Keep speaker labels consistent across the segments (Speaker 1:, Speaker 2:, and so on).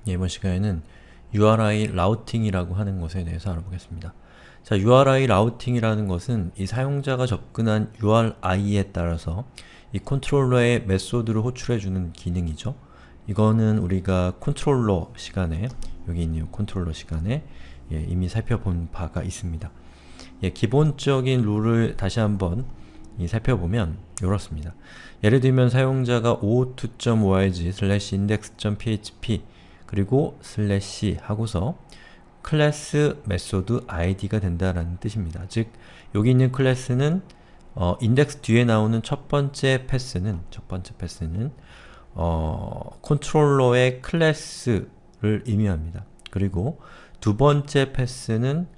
Speaker 1: 이번 시간에는 URI 라우팅이라고 하는 것에 대해서 알아보겠습니다. 자, URI 라우팅이라는 것은 이 사용자가 접근한 URI에 따라서 이 컨트롤러의 메소드를 호출해주는 기능이죠. 이거는 우리가 컨트롤러 시간에, 여기 있는 컨트롤러 시간에 이미 살펴본 바가 있습니다. 기본적인 룰을 다시 한번 살펴보면 이렇습니다. 예를 들면 사용자가 o2.org/index.php 그리고 슬래시 하고서 클래스 메소드 id가 된다라는 뜻입니다. 즉, 여기 있는 클래스는 인덱스 뒤에 나오는 첫 번째 패스는 컨트롤러의 클래스를 의미합니다. 그리고 두 번째 패스는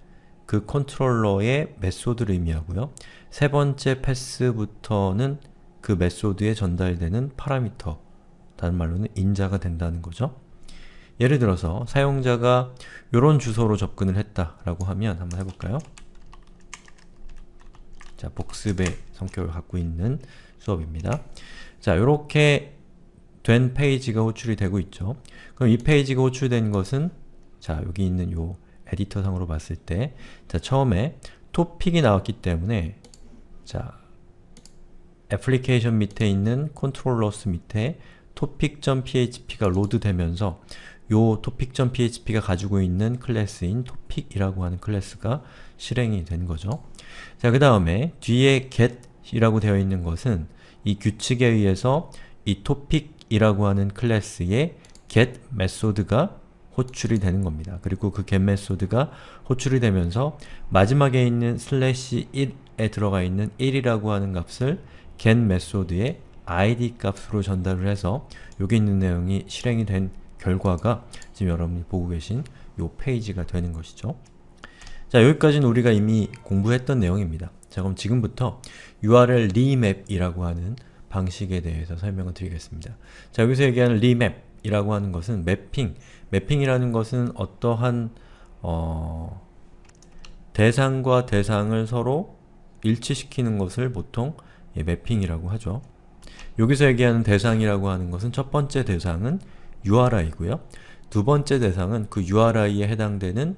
Speaker 1: 그 컨트롤러의 메소드를 의미하고요. 세 번째 패스부터는 그 메소드에 전달되는 파라미터, 다른 말로는 인자가 된다는 거죠. 예를 들어서 사용자가 이런 주소로 접근을 했다라고 하면 한번 해볼까요? 자, 복습의 성격을 갖고 있는 수업입니다. 자, 이렇게 된 페이지가 호출이 되고 있죠. 그럼 이 페이지가 호출된 것은, 자, 여기 있는 요 에디터 상으로 봤을 때, 자, 처음에 토픽이 나왔기 때문에, 자, 애플리케이션 밑에 있는 컨트롤러스 밑에 topic.php가 로드 되면서 요 topic.php가 가지고 있는 클래스인 topic이라고 하는 클래스가 실행이 된 거죠. 자, 그 다음에 뒤에 get이라고 되어 있는 것은 이 규칙에 의해서 이 topic이라고 하는 클래스의 get 메소드가 호출이 되는 겁니다. 그리고 그 get 메소드가 호출이 되면서 마지막에 있는 슬래시 1에 들어가 있는 1이라고 하는 값을 get 메소드의 id 값으로 전달을 해서 여기 있는 내용이 실행이 된 결과가 지금 여러분이 보고 계신 요 페이지가 되는 것이죠. 자, 여기까지는 우리가 이미 공부했던 내용입니다. 자, 그럼 지금부터 URL 리맵이라고 하는 방식에 대해서 설명을 드리겠습니다. 자, 여기서 얘기하는 리맵이라고 하는 것은 매핑이라는 것은 어떠한 대상과 대상을 서로 일치시키는 것을 보통 매핑이라고 하죠. 여기서 얘기하는 대상이라고 하는 것은 첫 번째 대상은 URI고요. 두 번째 대상은 그 URI에 해당되는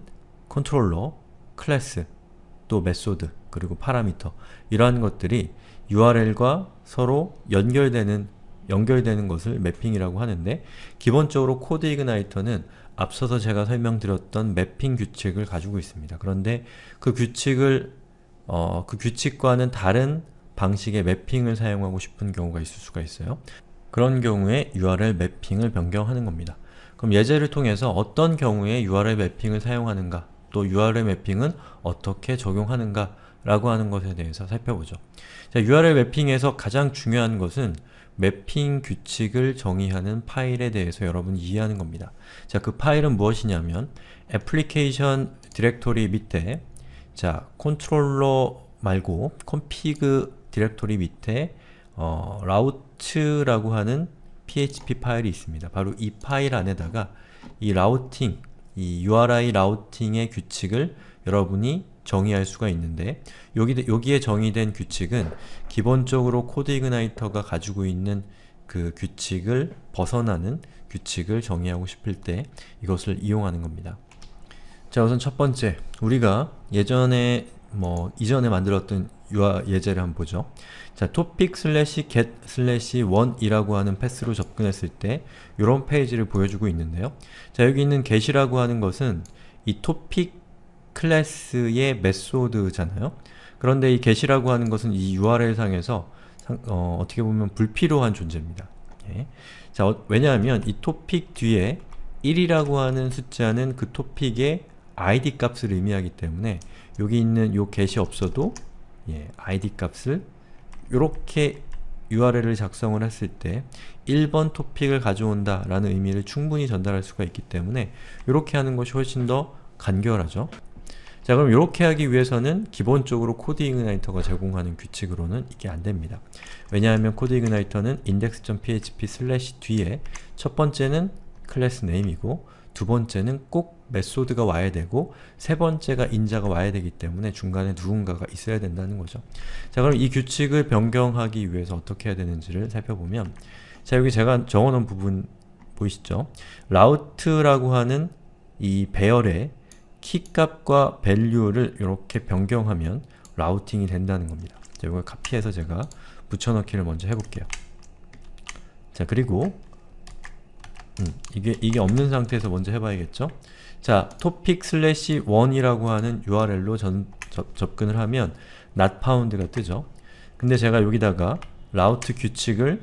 Speaker 1: 컨트롤러, 클래스, 또 메소드, 그리고 파라미터, 이러한 것들이 URL과 서로 연결되는 것을 매핑이라고 하는데, 기본적으로 코드 이그나이터는 앞서서 제가 설명드렸던 매핑 규칙을 가지고 있습니다. 그런데 그 규칙과는 다른 방식의 매핑을 사용하고 싶은 경우가 있을 수가 있어요. 그런 경우에 URL 매핑을 변경하는 겁니다. 그럼 예제를 통해서 어떤 경우에 URL 매핑을 사용하는가, 또 URL 매핑은 어떻게 적용하는가 라고 하는 것에 대해서 살펴보죠. 자, URL 매핑에서 가장 중요한 것은 매핑 규칙을 정의하는 파일에 대해서 여러분이 이해하는 겁니다. 자, 그 파일은 무엇이냐면 애플리케이션 디렉토리 밑에, 자, 컨트롤러 말고 config 디렉토리 밑에 라우트라고 하는 php 파일이 있습니다. 바로 이 파일 안에다가 이 라우팅, 이 URI 라우팅의 규칙을 여러분이 정의할 수가 있는데, 여기에 정의된 규칙은 기본적으로 코드 이그나이터가 가지고 있는 그 규칙을 벗어나는 규칙을 정의하고 싶을 때 이것을 이용하는 겁니다. 자, 우선 첫 번째, 우리가 이전에 만들었던 예제를 한번 보죠. 자, topic/get/1이라고 하는 패스로 접근했을 때 이런 페이지를 보여주고 있는데요. 자, 여기 있는 get이라고 하는 것은 이 topic 클래스의 메소드잖아요. 그런데 이 get이라고 하는 것은 이 URL 상에서 어떻게 보면 불필요한 존재입니다. 자, 왜냐하면 이 topic 뒤에 1이라고 하는 숫자는 그 topic의 id 값을 의미하기 때문에 여기 있는 요 get이 없어도 id 값을 이렇게 URL을 작성을 했을 때 1번 토픽을 가져온다 라는 의미를 충분히 전달할 수가 있기 때문에 이렇게 하는 것이 훨씬 더 간결하죠. 자, 그럼 이렇게 하기 위해서는 기본적으로 코드 이그나이터가 제공하는 규칙으로는 이게 안됩니다. 왜냐하면 코드 이그나이터는 index.php 슬래시 뒤에 첫 번째는 클래스 네임이고 두 번째는 꼭 메소드가 와야 되고 세 번째가 인자가 와야 되기 때문에 중간에 누군가가 있어야 된다는 거죠. 자, 그럼 이 규칙을 변경하기 위해서 어떻게 해야 되는지를 살펴보면, 자, 여기 제가 적어놓은 보이시죠? route라고 하는 이 배열의 키값과 value를 이렇게 변경하면 라우팅이 된다는 겁니다. 자, 이걸 카피해서 제가 붙여넣기를 먼저 해볼게요. 자, 그리고 이게 없는 상태에서 먼저 해봐야겠죠? 자, topic/1이라고 하는 URL로 접근을 하면 not found가 뜨죠? 근데 제가 여기다가 라우트 규칙을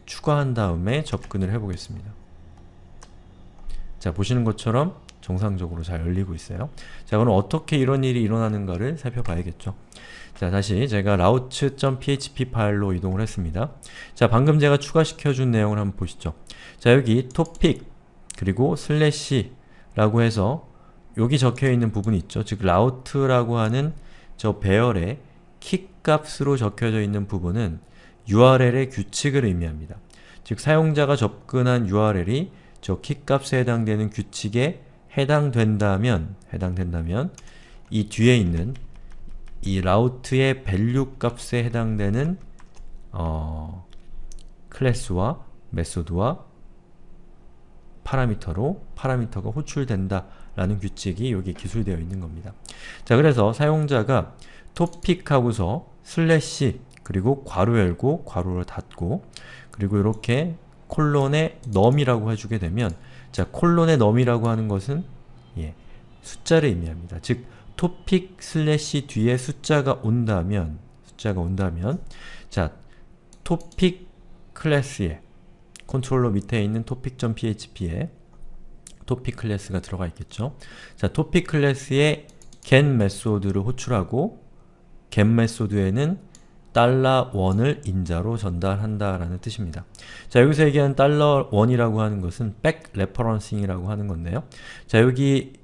Speaker 1: 추가한 다음에 접근을 해보겠습니다. 자, 보시는 것처럼 정상적으로 잘 열리고 있어요. 자, 그럼 어떻게 이런 일이 일어나는가를 살펴봐야겠죠. 자, 다시 제가 routes.php 파일로 이동을 했습니다. 자, 방금 제가 추가시켜준 내용을 한번 보시죠. 자, 여기 topic 그리고 슬래시 라고 해서 여기 적혀있는 부분이 있죠. 즉 route라고 하는 저 배열의 키 값으로 적혀져 있는 부분은 URL의 규칙을 의미합니다. 즉 사용자가 접근한 URL이 저 키 값에 해당되는 규칙에 해당된다면 이 뒤에 있는 이 route의 value 값에 해당되는 클래스와 메소드와 파라미터가 호출된다 라는 규칙이 여기 기술되어 있는 겁니다. 자, 그래서 사용자가 topic하고서 슬래시 그리고 괄호 열고 괄호를 닫고 그리고 이렇게 콜론에 num이라고 해주게 되면 자, 콜론의 num이라고 하는 것은 숫자를 의미합니다. 즉 topic 슬래시 뒤에 숫자가 온다면 자, topic 클래스에 컨트롤러 밑에 있는 topic.php에 topic 클래스가 들어가 있겠죠. 자, topic 클래스에 get 메소드를 호출하고 get 메소드에는 $1을 인자로 전달한다 라는 뜻입니다. 자, 여기서 얘기하는 $1이라고 하는 것은 back referencing이라고 하는 건데요. 자, 여기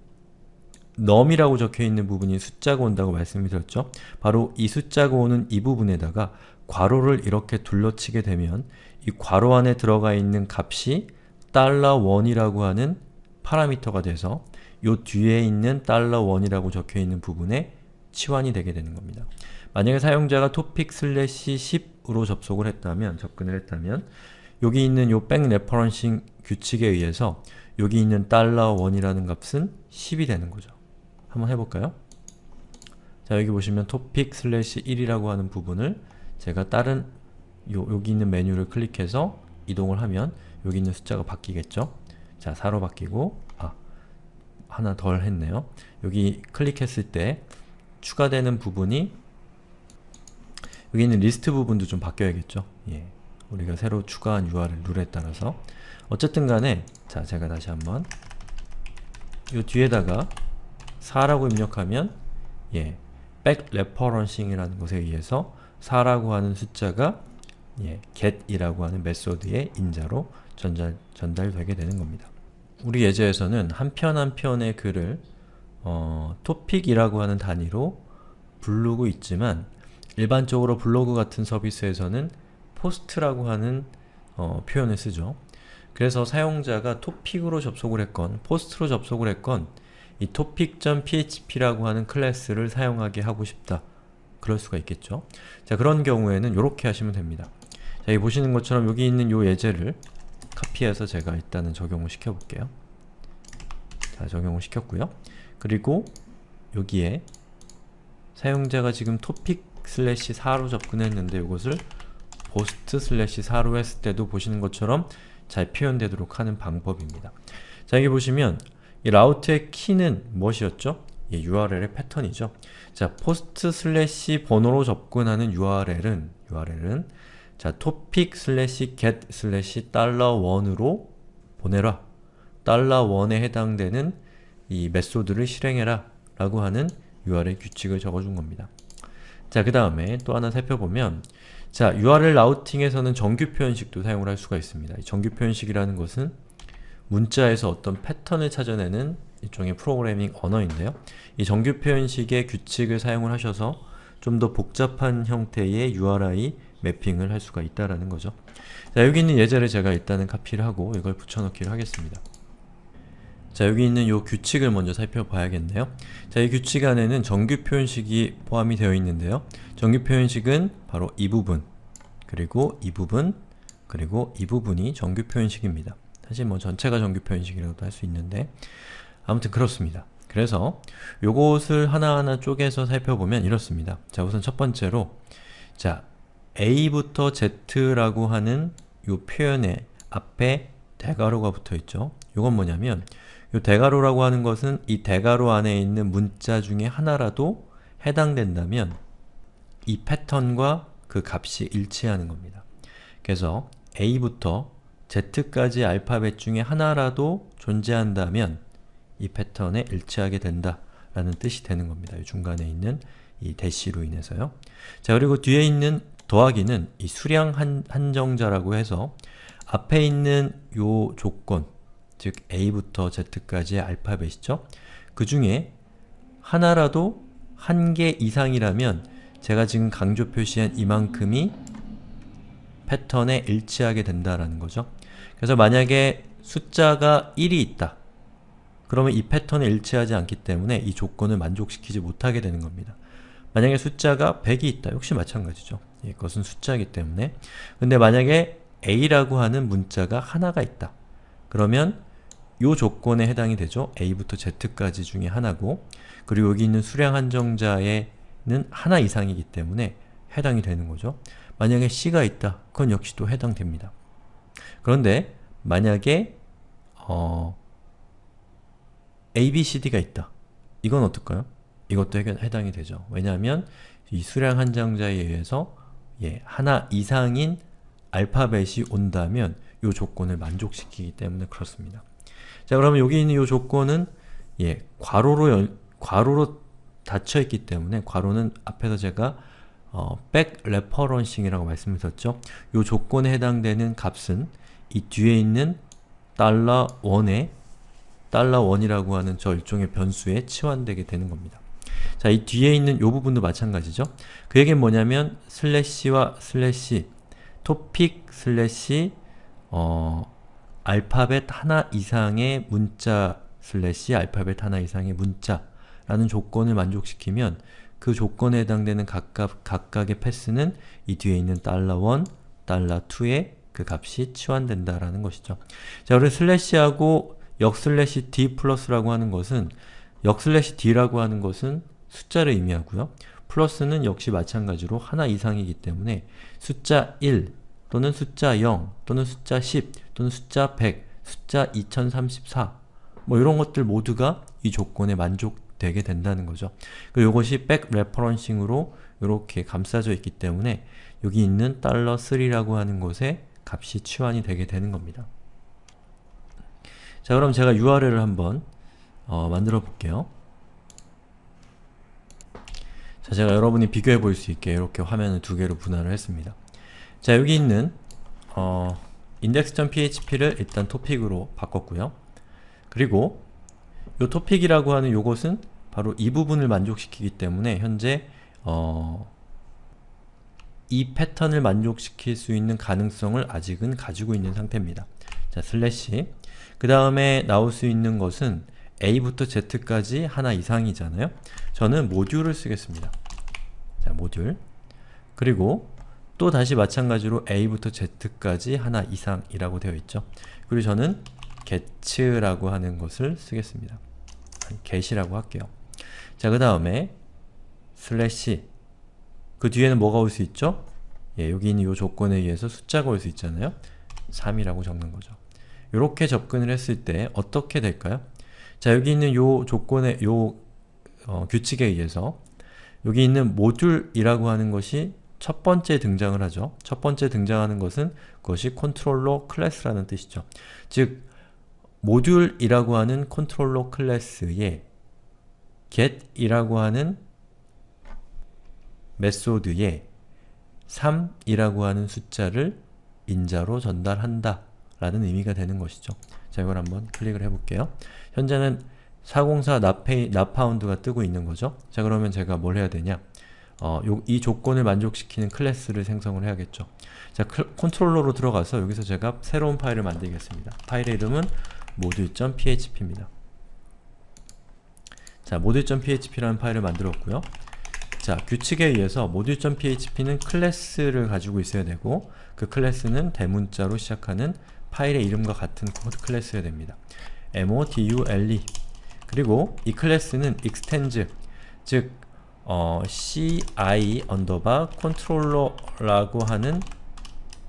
Speaker 1: num이라고 적혀있는 부분이 숫자가 온다고 말씀을 드렸죠. 바로 이 숫자가 오는 이 부분에다가 괄호를 이렇게 둘러치게 되면 이 괄호 안에 들어가 있는 값이 $1이라고 하는 파라미터가 돼서 요 뒤에 있는 $1이라고 적혀있는 부분에 치환이 되게 되는 겁니다. 만약에 사용자가 topic/10으로 접근을 했다면 여기 있는 요 back referencing 규칙에 의해서 여기 있는 $1이라는 값은 10이 되는 거죠. 한번 해볼까요? 자, 여기 보시면 topic/1이라고 하는 부분을 제가 다른 여기 있는 메뉴를 클릭해서 이동을 하면 여기 있는 숫자가 바뀌겠죠? 자, 4로 바뀌고 하나 덜 했네요. 여기 클릭했을 때 추가되는 부분이 여기 있는 리스트 부분도 좀 바뀌어야겠죠? 우리가 새로 추가한 URL 룰에 따라서 어쨌든 간에 자, 제가 다시 한번 이 뒤에다가 4라고 입력하면 back referencing이라는 것에 의해서 4라고 하는 숫자가 get이라고 하는 메소드의 인자로 전달되게 되는 겁니다. 우리 예제에서는 한 편 한 편의 글을 topic이라고 하는 단위로 부르고 있지만 일반적으로 블로그 같은 서비스에서는 post라고 하는 표현을 쓰죠. 그래서 사용자가 topic으로 접속을 했건 post로 접속을 했건 이 topic.php라고 하는 클래스를 사용하게 하고 싶다. 그럴 수가 있겠죠. 자, 그런 경우에는 이렇게 하시면 됩니다. 자, 여기 보시는 것처럼 여기 있는 요 예제를 카피해서 제가 일단은 적용을 시켜볼게요. 자, 적용을 시켰고요. 그리고 여기에 사용자가 지금 topic/4로 접근했는데 이것을 post/4로 했을 때도 보시는 것처럼 잘 표현되도록 하는 방법입니다. 자, 여기 보시면 이 라우트의 키는 무엇이었죠? URL의 패턴이죠. 자, post/ 번호로 접근하는 URL은 자, topic/get/$1으로 보내라. $1에 해당되는 이 메소드를 실행해라 라고 하는 URL 규칙을 적어준 겁니다. 자, 그 다음에 또 하나 살펴보면 자, URL 라우팅에서는 정규 표현식도 사용을 할 수가 있습니다. 이 정규 표현식이라는 것은 문자에서 어떤 패턴을 찾아내는 일종의 프로그래밍 언어인데요. 이 정규 표현식의 규칙을 사용을 하셔서 좀 더 복잡한 형태의 URI 매핑을 할 수가 있다라는 거죠. 자, 여기 있는 예제를 제가 일단은 카피를 하고 이걸 붙여넣기를 하겠습니다. 자, 여기 있는 이 규칙을 먼저 살펴봐야겠네요. 자, 이 규칙 안에는 정규 표현식이 포함이 되어 있는데요. 정규 표현식은 바로 이 부분, 그리고 이 부분, 그리고 이 부분이 정규 표현식입니다. 사실 뭐 전체가 정규표 인식이라고도 할 수 있는데 아무튼 그렇습니다. 그래서 요것을 하나하나 쪼개서 살펴보면 이렇습니다. 자, 우선 첫 번째로 자, A부터 Z라고 하는 요 표현의 앞에 대괄호가 붙어있죠. 요건 뭐냐면 요 대괄호라고 하는 것은 이 대괄호 안에 있는 문자 중에 하나라도 해당된다면 이 패턴과 그 값이 일치하는 겁니다. 그래서 A부터 Z까지 알파벳 중에 하나라도 존재한다면 이 패턴에 일치하게 된다 라는 뜻이 되는 겁니다. 이 중간에 있는 이 대시로 인해서요. 자, 그리고 뒤에 있는 더하기는 이 수량 한정자라고 해서 앞에 있는 요 조건, 즉 A부터 Z까지의 알파벳이죠. 그 중에 하나라도 한 개 이상이라면 제가 지금 강조 표시한 이만큼이 패턴에 일치하게 된다라는 거죠. 그래서 만약에 숫자가 1이 있다. 그러면 이 패턴에 일치하지 않기 때문에 이 조건을 만족시키지 못하게 되는 겁니다. 만약에 숫자가 100이 있다. 역시 마찬가지죠. 예, 그것은 숫자이기 때문에. 근데 만약에 A라고 하는 문자가 하나가 있다. 그러면 이 조건에 해당이 되죠. A부터 Z까지 중에 하나고, 그리고 여기 있는 수량 한정자에는 하나 이상이기 때문에 해당이 되는 거죠. 만약에 C가 있다. 그건 역시 또 해당됩니다. 그런데 만약에 A, B, C, D가 있다. 이건 어떨까요? 이것도 해당이 되죠. 왜냐하면 이 수량 한정자에 의해서 하나 이상인 알파벳이 온다면 이 조건을 만족시키기 때문에 그렇습니다. 자, 그러면 여기 있는 이 조건은 괄호로 닫혀있기 때문에 괄호는 앞에서 제가 back referencing이라고 말씀드렸죠. 이 조건에 해당되는 값은 이 뒤에 있는 $1의 $1이라고 하는 저 일종의 변수에 치환되게 되는 겁니다. 자, 이 뒤에 있는 이 부분도 마찬가지죠. 그 얘기는 뭐냐면 슬래시와 슬래시 토픽 슬래시 알파벳 하나 이상의 문자 슬래시 알파벳 하나 이상의 문자라는 조건을 만족시키면 그 조건에 해당되는 각각의 패스는 이 뒤에 있는 $1, $2의 그 값이 치환된다라는 것이죠. 자, 그리고 슬래시하고 역슬래시 d 플러스라고 하는 것은 역슬래시 d라고 하는 것은 숫자를 의미하고요. 플러스는 역시 마찬가지로 하나 이상이기 때문에 숫자 1 또는 숫자 0 또는 숫자 10 또는 숫자 100, 숫자 2034 뭐 이런 것들 모두가 이 조건에 만족되게 된다는 거죠. 그리고 이것이 back referencing으로 이렇게 감싸져 있기 때문에 여기 있는 $3라고 하는 곳에 값이 치환이 되게 되는 겁니다. 자, 그럼 제가 URL을 한번 만들어 볼게요. 자, 제가 여러분이 비교해 볼 수 있게 이렇게 화면을 두 개로 분할을 했습니다. 자, 여기 있는 index.php를 일단 토픽으로 바꿨고요. 그리고 이 토픽이라고 하는 요것은 바로 이 부분을 만족시키기 때문에 현재 이 패턴을 만족시킬 수 있는 가능성을 아직은 가지고 있는 상태입니다. 자, 슬래시 그 다음에 나올 수 있는 것은 A부터 Z까지 하나 이상이잖아요. 저는 모듈을 쓰겠습니다. 자, 모듈 그리고 또 다시 마찬가지로 A부터 Z까지 하나 이상이라고 되어 있죠. 그리고 저는 get라고 하는 것을 쓰겠습니다. get이라고 할게요. 자, 그 다음에 슬래시 그 뒤에는 뭐가 올 수 있죠? 여기 있는 이 조건에 의해서 숫자가 올 수 있잖아요. 3이라고 적는 거죠. 이렇게 접근을 했을 때 어떻게 될까요? 자, 여기 있는 요 조건의 규칙에 의해서 여기 있는 모듈이라고 하는 것이 첫 번째 등장을 하죠. 첫 번째 등장하는 것은 그것이 컨트롤러 클래스라는 뜻이죠. 즉 모듈이라고 하는 컨트롤러 클래스에 get이라고 하는 메소드에 3이라고 하는 숫자를 인자로 전달한다 라는 의미가 되는 것이죠. 자, 이걸 한번 클릭을 해볼게요. 현재는 404 notfound가 뜨고 있는 거죠. 자, 그러면 제가 뭘 해야 되냐? 이 조건을 만족시키는 클래스를 생성을 해야겠죠. 자, 컨트롤러로 들어가서 여기서 제가 새로운 파일을 만들겠습니다. 파일의 이름은 module.php입니다. 자, module.php라는 파일을 만들었고요. 자, 규칙에 의해서 module.php는 클래스를 가지고 있어야 되고 그 클래스는 대문자로 시작하는 파일의 이름과 같은 코드 클래스여야 됩니다. module. 그리고 이 클래스는 extends, 즉 ci 언더바 컨트롤러라고 하는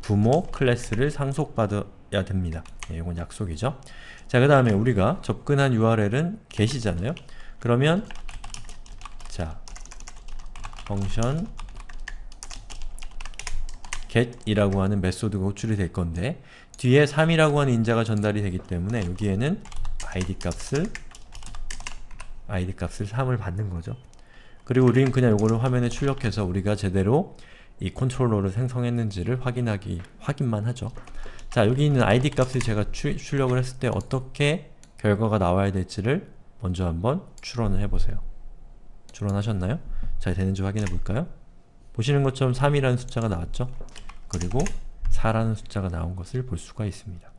Speaker 1: 부모 클래스를 상속받아야 됩니다. 이건 약속이죠. 자, 그 다음에 우리가 접근한 URL은 get이잖아요. 그러면 자, 펑션 get이라고 하는 메소드가 호출이 될 건데 뒤에 3이라고 하는 인자가 전달이 되기 때문에 여기에는 id 값을 3을 받는 거죠. 그리고 우리는 그냥 이거를 화면에 출력해서 우리가 제대로 이 컨트롤러를 생성했는지를 확인만 하죠. 자, 여기 있는 id 값을 제가 출력을 했을 때 어떻게 결과가 나와야 될지를 먼저 한번 추론을 해보세요. 추론하셨나요? 잘 되는지 확인해 볼까요? 보시는 것처럼 3이라는 숫자가 나왔죠? 그리고 4라는 숫자가 나온 것을 볼 수가 있습니다.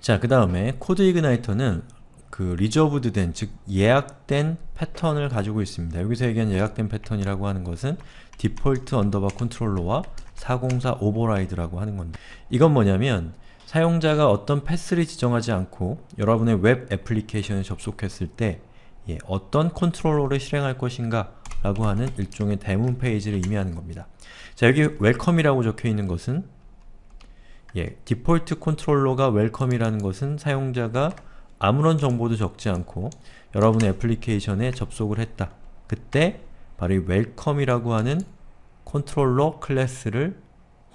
Speaker 1: 자, 그 다음에 코드 이그나이터는 그 리저브드 된, 즉 예약된 패턴을 가지고 있습니다. 여기서 얘기한 예약된 패턴이라고 하는 것은 디폴트 언더바 컨트롤러와 404 오버라이드라고 하는 건데, 이건 뭐냐면 사용자가 어떤 패스를 지정하지 않고 여러분의 웹 애플리케이션에 접속했을 때 어떤 컨트롤러를 실행할 것인가 라고 하는 일종의 대문 페이지를 의미하는 겁니다. 자, 여기 웰컴이라고 적혀 있는 것은 디폴트 컨트롤러가 웰컴이라는 것은 사용자가 아무런 정보도 적지 않고 여러분의 애플리케이션에 접속을 했다. 그때 바로 이 웰컴이라고 하는 컨트롤러 클래스를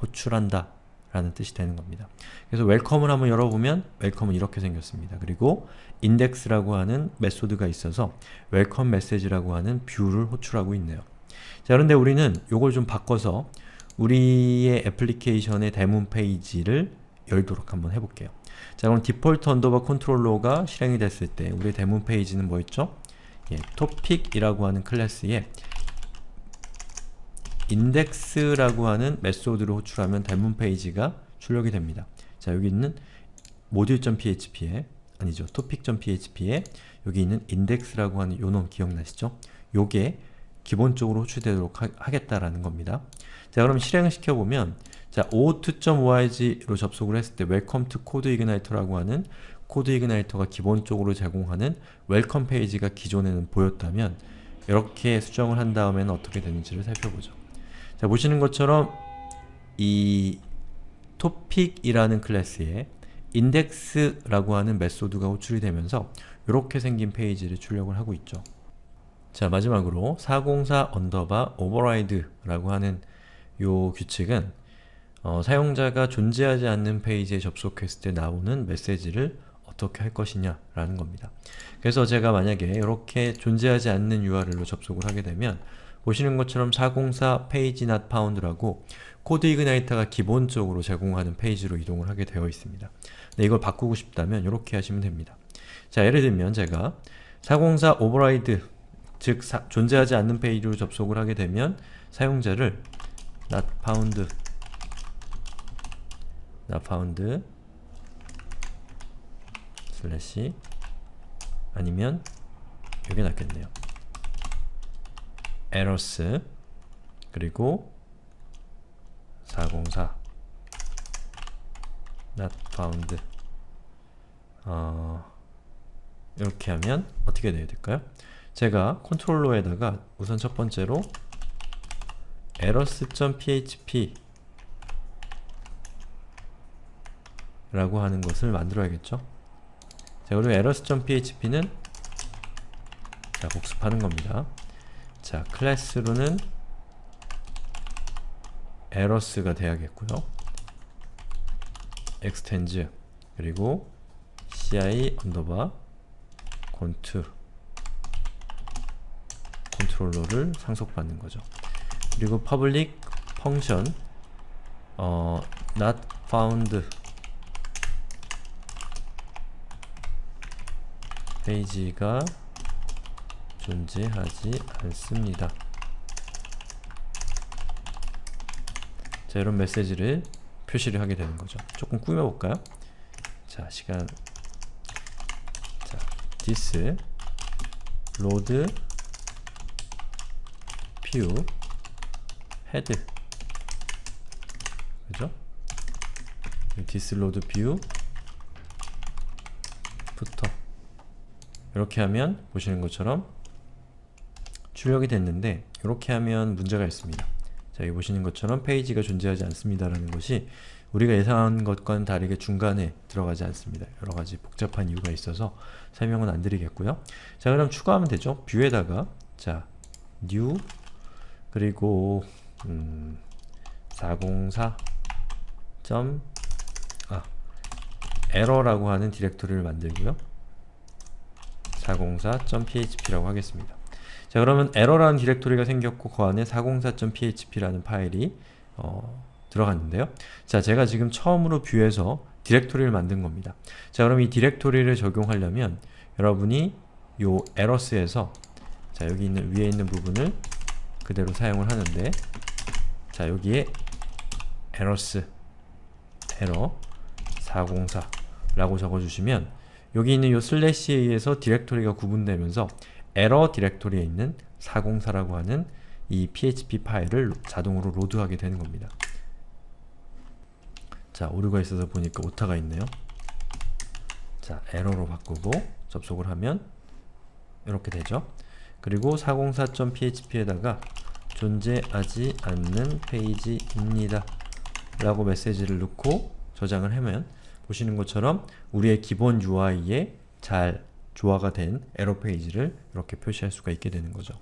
Speaker 1: 호출한다 라는 뜻이 되는 겁니다. 그래서 웰컴을 한번 열어보면 웰컴은 이렇게 생겼습니다. 그리고 인덱스라고 하는 메소드가 있어서 웰컴 메시지라고 하는 뷰를 호출하고 있네요. 자, 그런데 우리는 이걸 좀 바꿔서 우리의 애플리케이션의 대문 페이지를 열도록 한번 해볼게요. 자, 그럼 디폴트 언더바 컨트롤러가 실행이 됐을 때 우리의 대문 페이지는 뭐였죠? 토픽이라고 하는 클래스에 인덱스라고 하는 메소드를 호출하면 대문 페이지가 출력이 됩니다. 자, 여기 있는 module.php에 아니죠, topic.php에 여기 있는 인덱스라고 하는 요 놈 기억나시죠? 요게 기본적으로 호출되도록 하겠다라는 겁니다. 자, 그럼 실행을 시켜보면 자, o2.org로 접속을 했을 때 welcome to code igniter라고 하는 코드 이그나이터가 기본적으로 제공하는 웰컴 페이지가 기존에는 보였다면 이렇게 수정을 한 다음에는 어떻게 되는지를 살펴보죠. 자, 보시는 것처럼 이 topic이라는 클래스에 index라고 하는 메소드가 호출이 되면서 이렇게 생긴 페이지를 출력을 하고 있죠. 자, 마지막으로 404 언더바 override라고 하는 요 규칙은 사용자가 존재하지 않는 페이지에 접속했을 때 나오는 메시지를 어떻게 할 것이냐 라는 겁니다. 그래서 제가 만약에 이렇게 존재하지 않는 URL로 접속을 하게 되면 보시는 것처럼 404 page not found라고 코드 이그나이터가 기본적으로 제공하는 페이지로 이동을 하게 되어 있습니다. 근데 이걸 바꾸고 싶다면 이렇게 하시면 됩니다. 자, 예를 들면 제가 404 override, 즉 존재하지 않는 페이지로 접속을 하게 되면 사용자를 not found 슬래시 아니면 이게 낫겠네요. errors 그리고 404 not found 이렇게 하면 어떻게 돼야 될까요? 제가 컨트롤러에다가 우선 첫 번째로 errors.php 라고 하는 것을 만들어야겠죠. 자, 그리고 errors.php는 자, 복습하는 겁니다. 자, 클래스로는 errors가 돼야겠고요. extends 그리고 ci 언더바 cont 컨트롤러를 상속받는 거죠. 그리고 public function not found 페이지가 존재하지 않습니다. 자, 이런 메시지를 표시를 하게 되는 거죠. 조금 꾸며볼까요? 자, 시간. 자, this load view head. 그죠? 디스로드 뷰 부터 이렇게 하면 보시는 것처럼 출력이 됐는데, 이렇게 하면 문제가 있습니다. 자, 여기 보시는 것처럼 페이지가 존재하지 않습니다 라는 것이 우리가 예상한 것과는 다르게 중간에 들어가지 않습니다. 여러가지 복잡한 이유가 있어서 설명은 안 드리겠고요. 자, 그럼 추가하면 되죠. 뷰에다가 자, new 그리고 404. error라고 하는 디렉토리를 만들고요. 404.php라고 하겠습니다. 자, 그러면 error라는 디렉토리가 생겼고 그 안에 404.php라는 파일이 들어갔는데요. 자, 제가 지금 처음으로 뷰에서 디렉토리를 만든 겁니다. 자, 그럼 이 디렉토리를 적용하려면 여러분이 요 errors에서 자, 여기 있는 위에 있는 부분을 그대로 사용을 하는데, 자, 여기에 errors error 404 라고 적어주시면 여기 있는 요 슬래시에 의해서 디렉토리가 구분되면서 에러 디렉토리에 있는 404라고 하는 이 php 파일을 자동으로 로드하게 되는 겁니다. 자, 오류가 있어서 보니까 오타가 있네요. 자, 에러로 바꾸고 접속을 하면 이렇게 되죠. 그리고 404.php에다가 존재하지 않는 페이지입니다 라고 메시지를 넣고 저장을 하면 보시는 것처럼 우리의 기본 UI에 잘 조화가 된 에러 페이지를 이렇게 표시할 수가 있게 되는 거죠.